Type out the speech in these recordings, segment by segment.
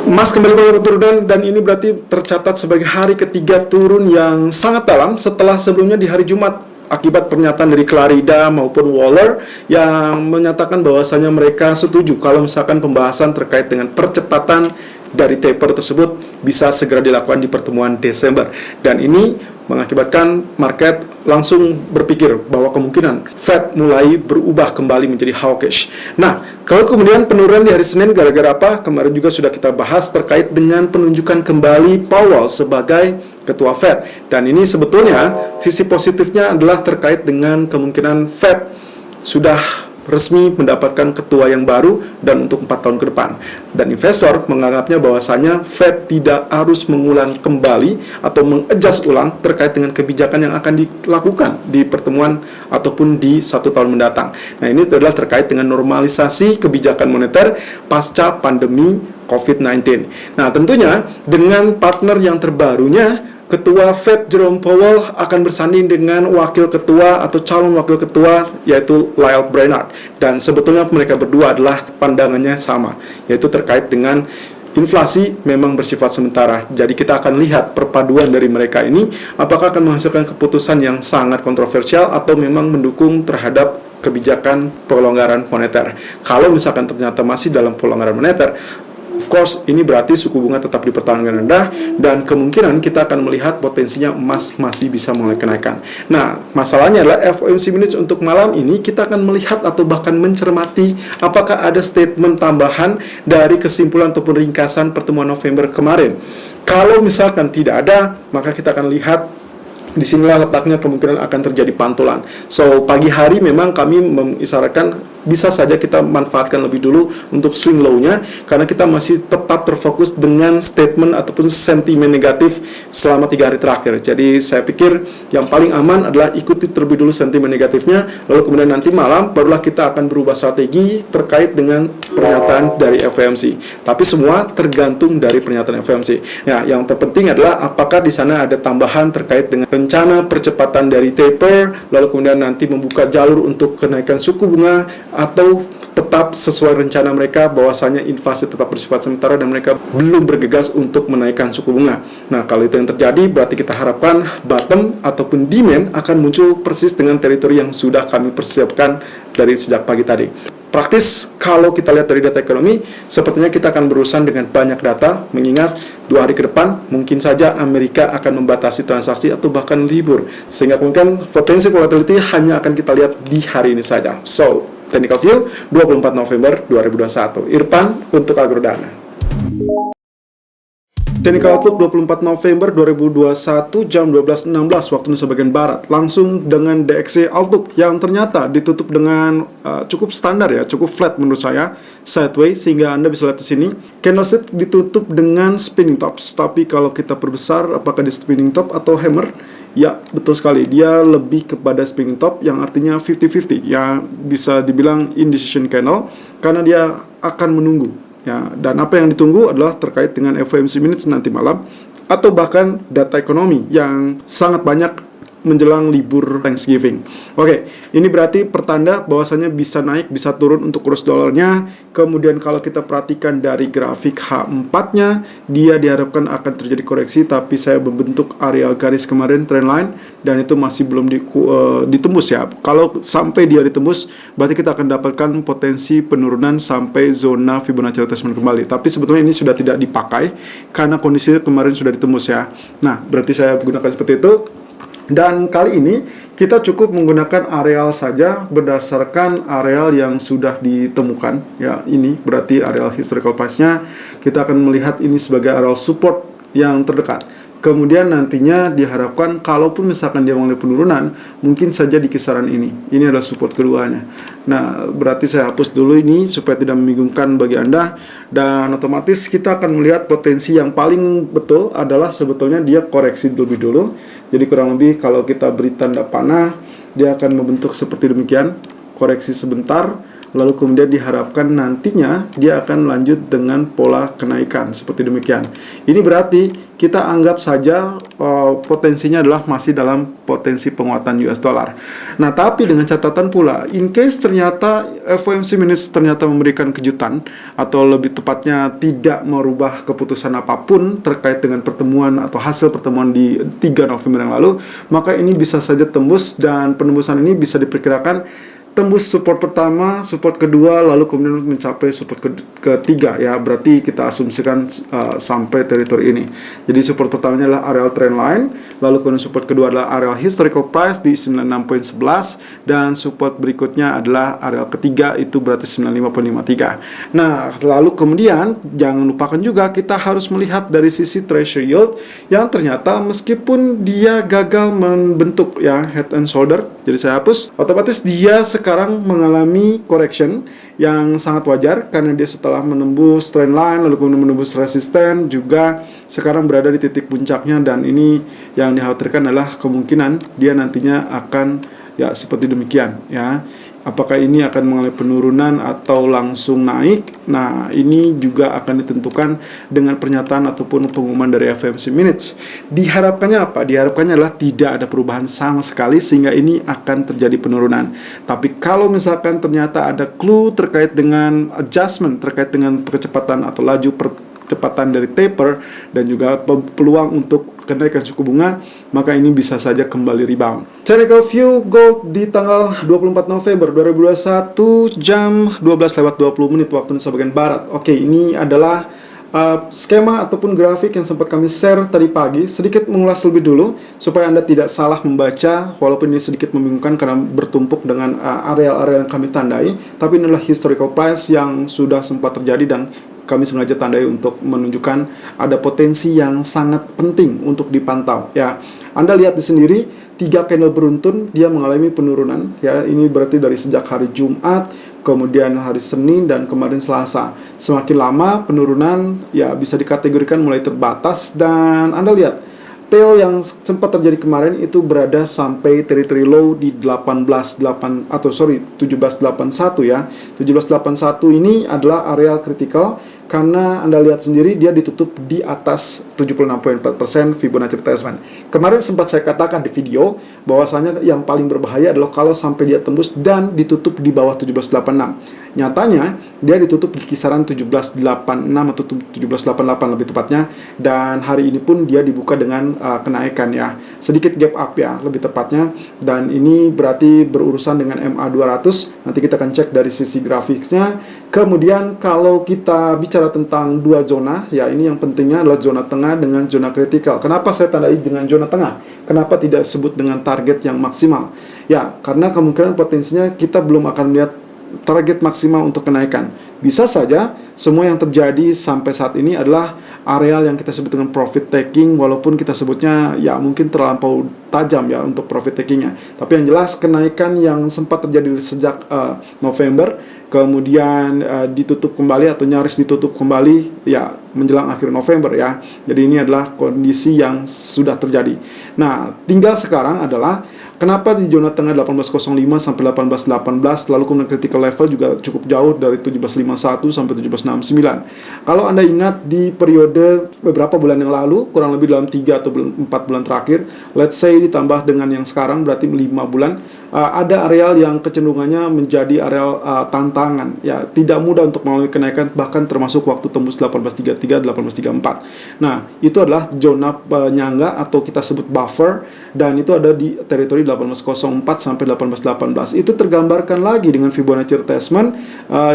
Emas kembali mengalami turunan dan ini berarti tercatat sebagai hari ketiga turun yang sangat dalam setelah sebelumnya di hari Jumat akibat pernyataan dari Clarida maupun Waller yang menyatakan bahwasanya mereka setuju kalau misalkan pembahasan terkait dengan percepatan dari taper tersebut bisa segera dilakukan di pertemuan Desember, dan ini mengakibatkan market langsung berpikir bahwa kemungkinan Fed mulai berubah kembali menjadi hawkish. Nah, kalau kemudian penurunan di hari Senin gara-gara apa? Kemarin juga sudah kita bahas terkait dengan penunjukan kembali Powell sebagai ketua Fed, dan ini sebetulnya sisi positifnya adalah terkait dengan kemungkinan Fed sudah resmi mendapatkan ketua yang baru dan untuk 4 tahun ke depan. Dan investor menganggapnya bahwasanya Fed tidak harus mengulang kembali atau mengadjust ulang terkait dengan kebijakan yang akan dilakukan di pertemuan ataupun di 1 tahun mendatang. Nah, ini adalah terkait dengan normalisasi kebijakan moneter pasca pandemi COVID-19. Nah, tentunya dengan partner yang terbarunya, Ketua Fed Jerome Powell akan bersanding dengan wakil ketua atau calon wakil ketua yaitu Lael Brainard, dan sebetulnya mereka berdua adalah pandangannya sama, yaitu terkait dengan inflasi memang bersifat sementara. Jadi kita akan lihat perpaduan dari mereka ini apakah akan menghasilkan keputusan yang sangat kontroversial atau memang mendukung terhadap kebijakan pelonggaran moneter. Kalau misalkan ternyata masih dalam pelonggaran moneter, of course, ini berarti suku bunga tetap dipertahankan rendah dan kemungkinan kita akan melihat potensinya emas masih bisa mulai kenaikan. Nah, masalahnya adalah FOMC minutes untuk malam ini kita akan melihat atau bahkan mencermati apakah ada statement tambahan dari kesimpulan ataupun ringkasan pertemuan November kemarin. Kalau misalkan tidak ada, maka kita akan lihat di sinilah letaknya kemungkinan akan terjadi pantulan. So, pagi hari memang kami mengisyaratkan bisa saja kita manfaatkan lebih dulu untuk swing low-nya, karena kita masih tetap terfokus dengan statement ataupun sentimen negatif selama 3 hari terakhir. Jadi saya pikir yang paling aman adalah ikuti terlebih dulu sentimen negatifnya, lalu kemudian nanti malam barulah kita akan berubah strategi terkait dengan pernyataan dari FOMC. Tapi semua tergantung dari pernyataan FOMC. Nah, yang terpenting adalah apakah di sana ada tambahan terkait dengan rencana percepatan dari taper, lalu kemudian nanti membuka jalur untuk kenaikan suku bunga, atau tetap sesuai rencana mereka bahwasanya inflasi tetap bersifat sementara dan mereka belum bergegas untuk menaikkan suku bunga. Nah, kalau itu yang terjadi berarti kita harapkan bottom ataupun demand akan muncul persis dengan teritori yang sudah kami persiapkan dari sejak pagi tadi. Praktis, kalau kita lihat dari data ekonomi, sepertinya kita akan berurusan dengan banyak data, mengingat 2 hari ke depan mungkin saja Amerika akan membatasi transaksi atau bahkan libur, sehingga mungkin potensi volatility hanya akan kita lihat di hari ini saja. So, technical view 24 November 2021. Irfan untuk Agrodana. Technical Outlook 24 November 2021 jam 12.16 waktu Indonesia bagian Barat. Langsung dengan DXY Outlook yang ternyata ditutup dengan cukup standar ya, cukup flat menurut saya, sideways, sehingga Anda bisa lihat di sini. Candlestick ditutup dengan spinning tops. Tapi kalau kita perbesar apakah di spinning top atau hammer? Ya, betul sekali. Dia lebih kepada spinning top yang artinya 50-50. Ya, bisa dibilang indecision candle karena dia akan menunggu. Ya, dan apa yang ditunggu adalah terkait dengan FOMC minutes nanti malam atau bahkan data ekonomi yang sangat banyak menjelang libur Thanksgiving. Oke, ini berarti pertanda bahwasanya bisa naik, bisa turun untuk kurs dolarnya. Kemudian kalau kita perhatikan dari grafik H4-nya, dia diharapkan akan terjadi koreksi, tapi saya membentuk area garis kemarin trendline dan itu masih belum ditembus ya. Kalau sampai dia ditembus, berarti kita akan dapatkan potensi penurunan sampai zona Fibonacci retracement kembali. Tapi sebetulnya ini sudah tidak dipakai karena kondisinya kemarin sudah ditembus ya. Nah, berarti saya gunakan seperti itu. Dan kali ini kita cukup menggunakan areal saja berdasarkan areal yang sudah ditemukan. Ya, ini berarti areal historical price-nya. Kita akan melihat ini sebagai areal support yang terdekat. Kemudian nantinya diharapkan kalaupun misalkan dia mengalami penurunan, mungkin saja di kisaran ini. Ini adalah support keduanya. Nah, berarti saya hapus dulu ini supaya tidak membingungkan bagi Anda. Dan otomatis kita akan melihat potensi yang paling betul adalah sebetulnya dia koreksi lebih dulu. Jadi kurang lebih kalau kita beri tanda panah, dia akan membentuk seperti demikian. Koreksi sebentar, lalu kemudian diharapkan nantinya dia akan lanjut dengan pola kenaikan seperti demikian. Ini berarti kita anggap saja potensinya adalah masih dalam potensi penguatan US dollar. Nah, tapi dengan catatan pula, in case ternyata FOMC minutes ternyata memberikan kejutan atau lebih tepatnya tidak merubah keputusan apapun terkait dengan pertemuan atau hasil pertemuan di 3 November yang lalu, maka ini bisa saja tembus, dan penembusan ini bisa diperkirakan tembus support pertama, support kedua, lalu kemudian mencapai support ketiga ya. Berarti kita asumsikan sampai teritori ini. Jadi support pertamanya adalah area trend line, lalu kemudian support kedua adalah area historical price di 96.11, dan support berikutnya adalah area ketiga, itu berarti 95.53. Nah, lalu kemudian jangan lupakan juga kita harus melihat dari sisi treasury yield yang ternyata meskipun dia gagal membentuk ya head and shoulder, jadi saya hapus, otomatis dia sekarang mengalami correction yang sangat wajar karena dia setelah menembus trend line lalu kemudian menembus resisten, juga sekarang berada di titik puncaknya, dan ini yang dikhawatirkan adalah kemungkinan dia nantinya akan ya seperti demikian ya. Apakah ini akan mengalami penurunan atau langsung naik? Nah, ini juga akan ditentukan dengan pernyataan ataupun pengumuman dari FOMC minutes. Diharapkannya apa? Diharapkannya adalah tidak ada perubahan sama sekali sehingga ini akan terjadi penurunan. Tapi kalau misalkan ternyata ada clue terkait dengan adjustment, terkait dengan kecepatan atau laju percepatan dari taper dan juga peluang untuk kenaikan suku bunga, maka ini bisa saja kembali rebound. Technical view gold di tanggal 24 November 2021 jam 12:20 waktu Indonesia bagian barat. Oke, ini adalah skema ataupun grafik yang sempat kami share tadi pagi. Sedikit mengulas lebih dulu supaya Anda tidak salah membaca, walaupun ini sedikit membingungkan karena bertumpuk dengan area-area yang kami tandai, tapi ini adalah historical price yang sudah sempat terjadi dan kami sengaja tandai untuk menunjukkan ada potensi yang sangat penting untuk dipantau ya. Anda lihat di sendiri 3 candle beruntun dia mengalami penurunan ya. Ini berarti dari sejak hari Jumat, kemudian hari Senin, dan kemarin Selasa. Semakin lama penurunan ya bisa dikategorikan mulai terbatas, dan Anda lihat tail yang sempat terjadi kemarin itu berada sampai teritori low di 1781 ya. 1781 ini adalah area kritikal karena Anda lihat sendiri dia ditutup di atas 76.4% Fibonacci retracement. Kemarin sempat saya katakan di video bahwasanya yang paling berbahaya adalah kalau sampai dia tembus dan ditutup di bawah 1786. Nyatanya dia ditutup di kisaran 1786 atau 1788 lebih tepatnya, dan hari ini pun dia dibuka dengan kenaikan ya, sedikit gap up ya lebih tepatnya, dan ini berarti berurusan dengan MA200. Nanti kita akan cek dari sisi grafiknya. Kemudian kalau kita bicara tentang dua zona ya, ini yang pentingnya adalah zona tengah dengan zona kritikal. Kenapa saya tandai dengan zona tengah? Kenapa tidak sebut dengan target yang maksimal? Ya, karena kemungkinan potensinya kita belum akan melihat target maksimal untuk kenaikan. Bisa saja semua yang terjadi sampai saat ini adalah areal yang kita sebut dengan profit taking, walaupun kita sebutnya ya mungkin terlampau tajam ya untuk profit takingnya. Tapi yang jelas kenaikan yang sempat terjadi sejak November kemudian ditutup kembali atau nyaris ditutup kembali ya menjelang akhir November ya. Jadi ini adalah kondisi yang sudah terjadi. Nah, tinggal sekarang adalah kenapa di zona tengah 1805 sampai 1818, lalu kemudian critical level juga cukup jauh dari 1751 sampai 1769. Kalau Anda ingat di periode beberapa bulan yang lalu, kurang lebih dalam 3 atau 4 bulan terakhir, let's say ditambah dengan yang sekarang berarti 5 bulan, ada areal yang kecenderungannya menjadi areal tantangan ya, tidak mudah untuk melalui kenaikan, bahkan termasuk waktu tembus 1833 1834. Nah, itu adalah zona penyangga atau kita sebut buffer, dan itu ada di teritori 1804 sampai 1818. Itu tergambarkan lagi dengan Fibonacci retracement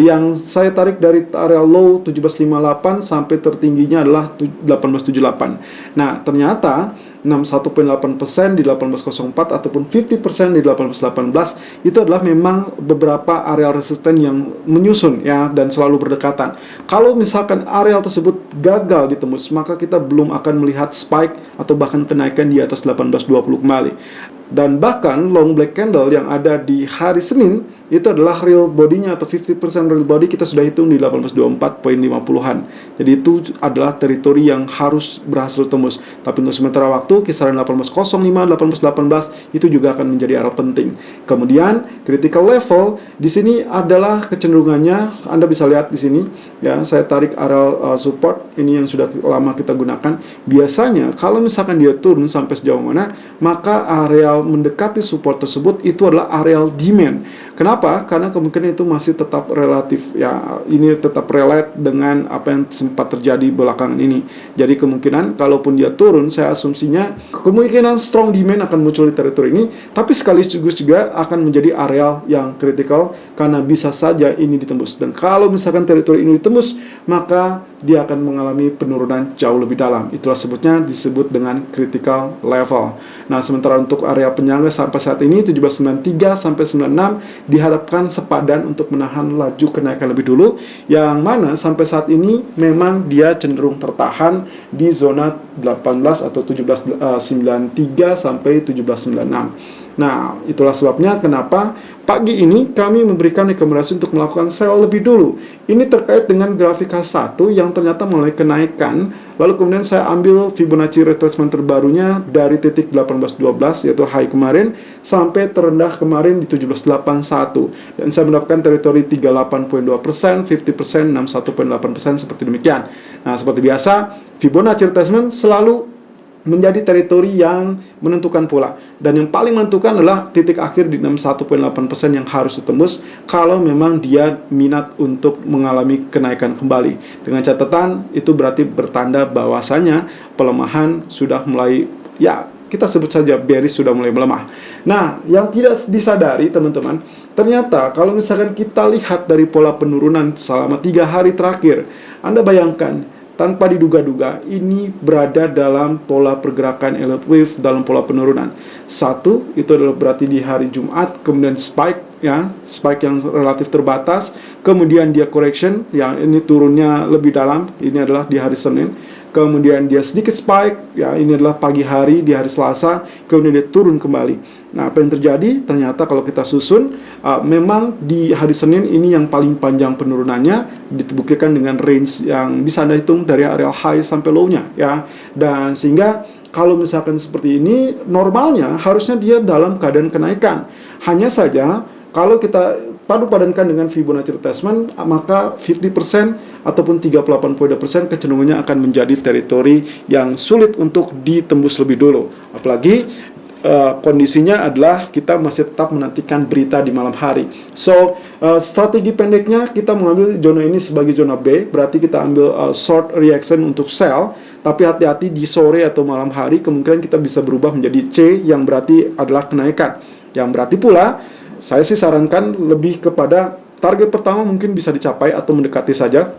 yang saya tarik dari area low 1758 sampai tertingginya adalah 1878. Nah, ternyata 61.8% di 1804 ataupun 50% di 1818 itu adalah memang beberapa area resisten yang menyusun ya dan selalu berdekatan. Kalau misalkan area tersebut gagal ditembus, maka kita belum akan melihat spike atau bahkan kenaikan di atas 1820 kembali. Dan bahkan long black candle yang ada di hari Senin itu adalah real body-nya atau 50% real body kita sudah hitung di 1824.50-an. Jadi itu adalah teritori yang harus berhasil tembus. Tapi untuk sementara waktu kisaran 1805, 1818 itu juga akan menjadi area penting. Kemudian critical level di sini adalah kecenderungannya Anda bisa lihat di sini ya, saya tarik area support ini yang sudah lama kita gunakan. Biasanya kalau misalkan dia turun sampai sejauh mana, maka area mendekati support tersebut itu adalah area demand. Kenapa? Karena kemungkinan itu masih tetap relatif ya, ini tetap relate dengan apa yang sempat terjadi belakangan ini. Jadi kemungkinan kalaupun dia turun, saya asumsinya kemungkinan strong demand akan muncul di teritori ini, tapi sekaligus juga akan menjadi area yang kritikal karena bisa saja ini ditembus. Dan kalau misalkan teritori ini ditembus, maka dia akan mengalami penurunan jauh lebih dalam. Itulah sebutnya disebut dengan critical level. Nah, sementara untuk area penyangga sampai saat ini 1793 sampai 96 diharapkan sepadan untuk menahan laju kenaikan lebih dulu, yang mana sampai saat ini memang dia cenderung tertahan di zona 18 atau 1793 sampai 1796. Nah, itulah sebabnya kenapa pagi ini kami memberikan rekomendasi untuk melakukan sell lebih dulu. Ini terkait dengan grafik H1 yang ternyata mulai kenaikan. Lalu kemudian saya ambil Fibonacci retracement terbarunya dari titik 1812 yaitu high kemarin sampai terendah kemarin di 1781. Dan saya mendapatkan teritori 38.2%, 50%, 61.8% seperti demikian. Nah, seperti biasa, Fibonacci retracement selalu menjadi teritori yang menentukan pula. Dan yang paling menentukan adalah titik akhir di 61.8% yang harus ditembus kalau memang dia minat untuk mengalami kenaikan kembali. Dengan catatan itu berarti bertanda bahwasanya pelemahan sudah mulai, ya kita sebut saja bearish, sudah mulai melemah. Nah, yang tidak disadari teman-teman, ternyata kalau misalkan kita lihat dari pola penurunan selama 3 hari terakhir, Anda bayangkan tanpa diduga-duga, ini berada dalam pola pergerakan elliott wave dalam pola penurunan. Satu, itu adalah berarti di hari Jumat, kemudian spike, ya, spike yang relatif terbatas, kemudian dia correction, yang ini turunnya lebih dalam, ini adalah di hari Senin. Kemudian dia sedikit spike, ya ini adalah pagi hari di hari Selasa, kemudian dia turun kembali. Nah, apa yang terjadi? Ternyata kalau kita susun, memang di hari Senin ini yang paling panjang penurunannya, dibuktikan dengan range yang bisa Anda hitung dari area high sampai low-nya, ya. Dan sehingga kalau misalkan seperti ini, normalnya harusnya dia dalam keadaan kenaikan. Hanya saja kalau kita padu-padankan dengan Fibonacci retracement, maka 50% ataupun 38.2% kecenderungannya akan menjadi teritori yang sulit untuk ditembus lebih dulu. Apalagi kondisinya adalah kita masih tetap menantikan berita di malam hari. So, strategi pendeknya kita mengambil zona ini sebagai zona B, berarti kita ambil short reaction untuk sell. Tapi hati-hati di sore atau malam hari kemungkinan kita bisa berubah menjadi C yang berarti adalah kenaikan. Yang berarti pula saya sih sarankan lebih kepada target pertama mungkin bisa dicapai atau mendekati saja.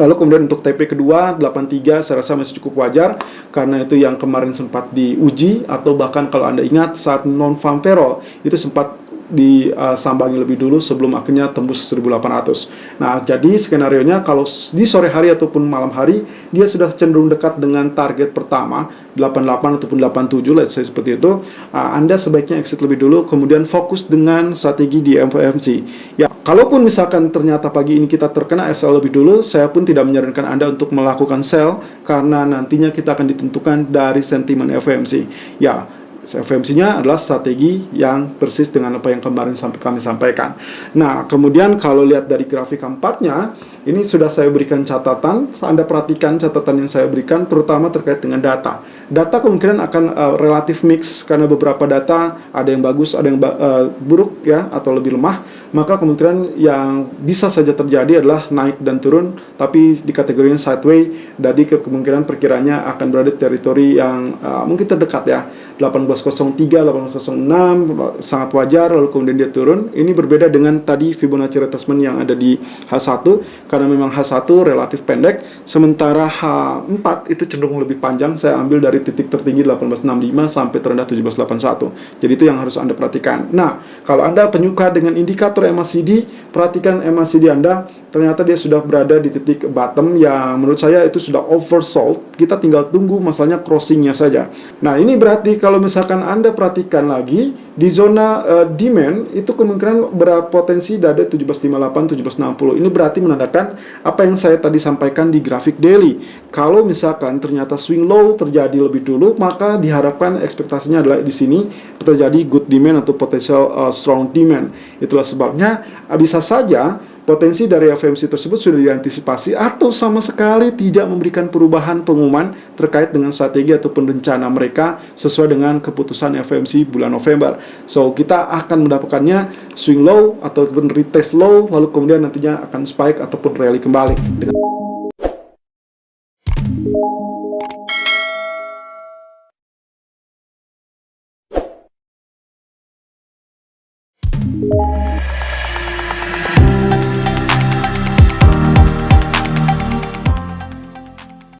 Lalu kemudian untuk TP kedua 83 saya rasa masih cukup wajar karena itu yang kemarin sempat diuji, atau bahkan kalau Anda ingat saat non-farm payroll itu sempat disambangi lebih dulu sebelum akhirnya tembus 1800. Nah, jadi skenarionya kalau di sore hari ataupun malam hari dia sudah cenderung dekat dengan target pertama 88 ataupun 87, let's say seperti itu, Anda sebaiknya exit lebih dulu, kemudian fokus dengan strategi di FOMC. Ya, kalaupun misalkan ternyata pagi ini kita terkena SL lebih dulu, saya pun tidak menyarankan Anda untuk melakukan sell karena nantinya kita akan ditentukan dari sentimen FOMC. Ya, FOMC-nya adalah strategi yang persis dengan apa yang kemarin kami sampaikan. Nah, kemudian kalau lihat dari grafik keempatnya, ini sudah saya berikan catatan. Anda perhatikan catatan yang saya berikan, terutama terkait dengan data. Data kemungkinan akan relatif mix, karena beberapa data ada yang bagus, ada yang buruk, ya, atau lebih lemah. Maka kemungkinan yang bisa saja terjadi adalah naik dan turun, tapi di kategorinya sideways. Jadi kemungkinan perkiranya akan berada di teritori yang mungkin terdekat, ya, 1803, 1806 sangat wajar, lalu kemudian dia turun. Ini berbeda dengan tadi Fibonacci retracement yang ada di H1, karena memang H1 relatif pendek, sementara H4 itu cenderung lebih panjang. Saya ambil dari titik tertinggi 1865 sampai terendah 1781. Jadi itu yang harus Anda perhatikan. Nah, kalau Anda penyuka dengan indikator MACD, perhatikan MACD Anda, ternyata dia sudah berada di titik bottom yang menurut saya itu sudah oversold. Kita tinggal tunggu masalahnya crossingnya saja. Nah, ini berarti kalau misalkan misalkan Anda perhatikan lagi di zona demand itu kemungkinan berpotensi ada 1758, 1760. Ini berarti menandakan apa yang saya tadi sampaikan di grafik daily. Kalau misalkan ternyata swing low terjadi lebih dulu, maka diharapkan ekspektasinya adalah di sini terjadi good demand atau potential strong demand. Itulah sebabnya bisa saja potensi dari FOMC tersebut sudah diantisipasi atau sama sekali tidak memberikan perubahan pengumuman terkait dengan strategi ataupun rencana mereka sesuai dengan keputusan FOMC bulan November. So, kita akan mendapatkannya swing low ataupun retest low, lalu kemudian nantinya akan spike ataupun rally kembali.